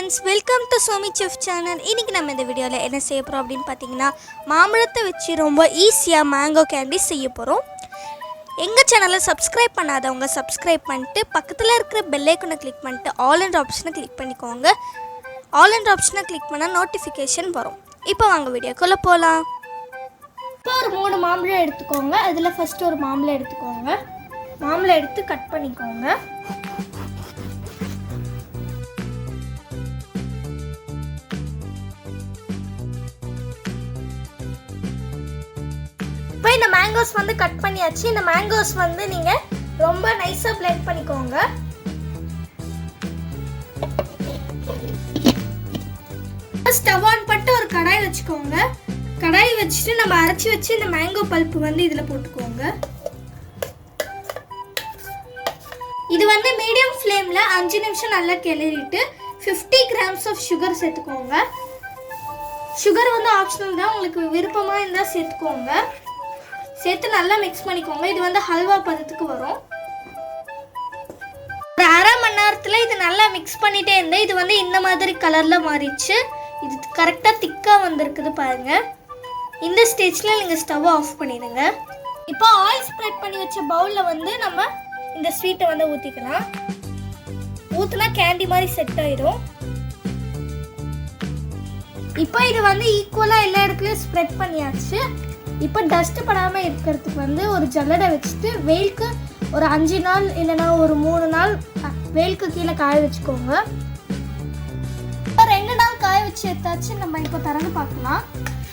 friends, welcome to Somi Chef channel. இன்னைக்கு நம்ம இந்த வீடியோல என்ன செய்ய போறோம் அப்படினு பாத்தீங்கன்னா மாம்பழத்தை வச்சு ரொம்ப ஈஸியா மேங்கோ கேண்டி செய்ய போறோம். எங்க சேனலை subscribe பண்ணாதவங்க subscribe பண்ணிட்டு பக்கத்துல இருக்கிற பெல் ஐகானை கிளிக் பண்ணிட்டு ஆல் என்ற ஆப்ஷனை கிளிக் பண்ணிக்கோங்க. ஆல் என்ற ஆப்ஷனை கிளிக் பண்ணா நோட்டிஃபிகேஷன் வரும். இப்போ வாங்க வீடியோக்குள்ள போலாம். இப்போ ஒரு 3 மாம்பழம் எடுத்துக்கோங்க. அதுல ஃபர்ஸ்ட் ஒரு மாம்பழம் எடுத்துக்கோங்க. மாம்பழம் எடுத்து கட் பண்ணிக்கோங்க. இந்த மேங்கோஸ் வந்து கட் பண்ணியாச்சு. இந்த மேங்கோஸ் வந்து நீங்க ரொம்ப நைஸா blend பண்ணிக்கோங்க. ஸ்டவ் ஆன் பண்ணிட்டு ஒரு கடாய் வச்சுக்கோங்க. கடாய் வச்சிட்டு நம்ம அரைச்சு வச்சு இந்த மேங்கோ பல்ப் வந்து இதுல போட்டுக்கோங்க. இது வந்து மீடியம் ஃப்ளேம்ல 5 நிமிஷம் நல்லா கிளறிட்டு 50 grams of sugar சேர்த்துக்கோங்க. சுகர் வந்து ஆப்ஷனல் தான், உங்களுக்கு விருப்பமா இருந்தா சேர்த்துக்கோங்க. சேர்த்து நல்லா மிக்ஸ் பண்ணிக்கோங்க. இது வந்து ஹல்வா பதத்துக்கு வரும். ஒரு அரை மணி நேரத்தில் இது நல்லா மிக்ஸ் பண்ணிட்டே இருந்தேன். இது வந்து இந்த மாதிரி கலரில் மாறிடுச்சு. இது கரெக்டாக திக்காக வந்திருக்குது பாருங்க. இந்த ஸ்டேஜில் நீங்கள் ஸ்டவ் ஆஃப் பண்ணிடுங்க. இப்போ ஆயில் ஸ்ப்ரெட் பண்ணி வச்ச பவுலில் வந்து நம்ம இந்த ஸ்வீட்டை வந்து ஊற்றிக்கலாம். ஊற்றினா கேண்டி மாதிரி செட் ஆயிடும். இப்போ இது வந்து ஈக்குவலாக எல்லா இடத்துலையும் ஸ்ப்ரெட் பண்ணியாச்சு. இப்போ டஸ்ட் படாமல் இருக்கிறதுக்கு வந்து ஒரு ஜல்லடை வச்சுட்டு வெயிலுக்கு ஒரு 5 நாள் இல்லைன்னா ஒரு 3 நாள் வெயிலுக்கு கீழே காய வச்சுக்கோங்க. இப்போ 2 நாள் காய வச்சு எடுத்தாச்சு. நம்ம இப்போ திறந்து பார்க்கலாம்.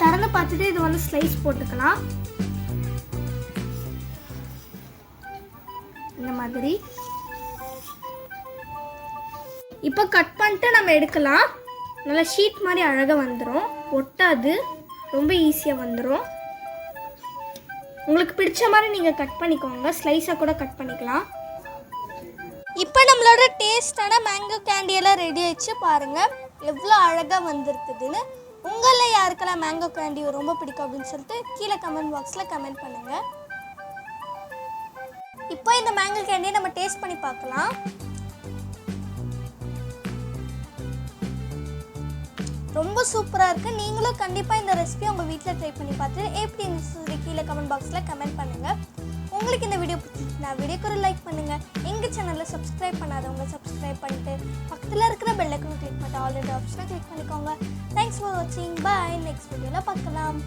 திறந்து பார்த்துட்டு இது வந்து ஸ்லைஸ் போட்டுக்கலாம். இந்த மாதிரி இப்போ கட் பண்ணிட்டு நம்ம எடுக்கலாம். நல்லா ஷீட் மாதிரி அழகாக வந்துடும், ஒட்டாது, ரொம்ப ஈஸியாக வந்துடும். உங்களுக்கு பிடிச்ச மாதிரி நீங்கள் கட் பண்ணிக்கோங்க. ஸ்லைஸாக கூட கட் பண்ணிக்கலாம். இப்போ நம்மளோட டேஸ்டான மேங்கோ கேண்டியெல்லாம் ரெடி ஆயிடுச்சு. பாருங்கள் எவ்வளோ அழகாக வந்திருக்குதுன்னு. உங்களில் யாருக்கெல்லாம் மேங்கோ கேண்டி ரொம்ப பிடிக்கும் அப்படின்னு சொல்லிட்டு கீழே கமெண்ட் பாக்ஸில் கமெண்ட் பண்ணுங்கள். இப்போ இந்த மேங்கோ கேண்டியை நம்ம டேஸ்ட் பண்ணி பார்க்கலாம். ரொம்ப சூப்பராக இருக்குது. நீங்களும் கண்டிப்பாக இந்த ரெசிபி உங்கள் வீட்டில் ட்ரை பண்ணி பார்த்து எப்படி இருந்துச்சு கீழே கமெண்ட் பாக்ஸில் கமெண்ட் பண்ணுங்கள். உங்களுக்கு இந்த வீடியோ பிடிச்சிருந்தா வீடியோக்கு ஒரு லைக் பண்ணுங்கள். எங்கள் சேனலில் சப்ஸ்கிரைப் பண்ணாதவங்க சப்ஸ்கிரைப் பண்ணிட்டு பக்கத்தில் இருக்கிற பெல் ஐகானை கிளிக் பண்ணிட்டு ஆல் என்ற ஆப்ஷனை கிளிக் பண்ணிக்கோங்க. தேங்க்ஸ் ஃபார் வாட்சிங். பாய். நெக்ஸ்ட் வீடியோவில் பார்க்கலாம்.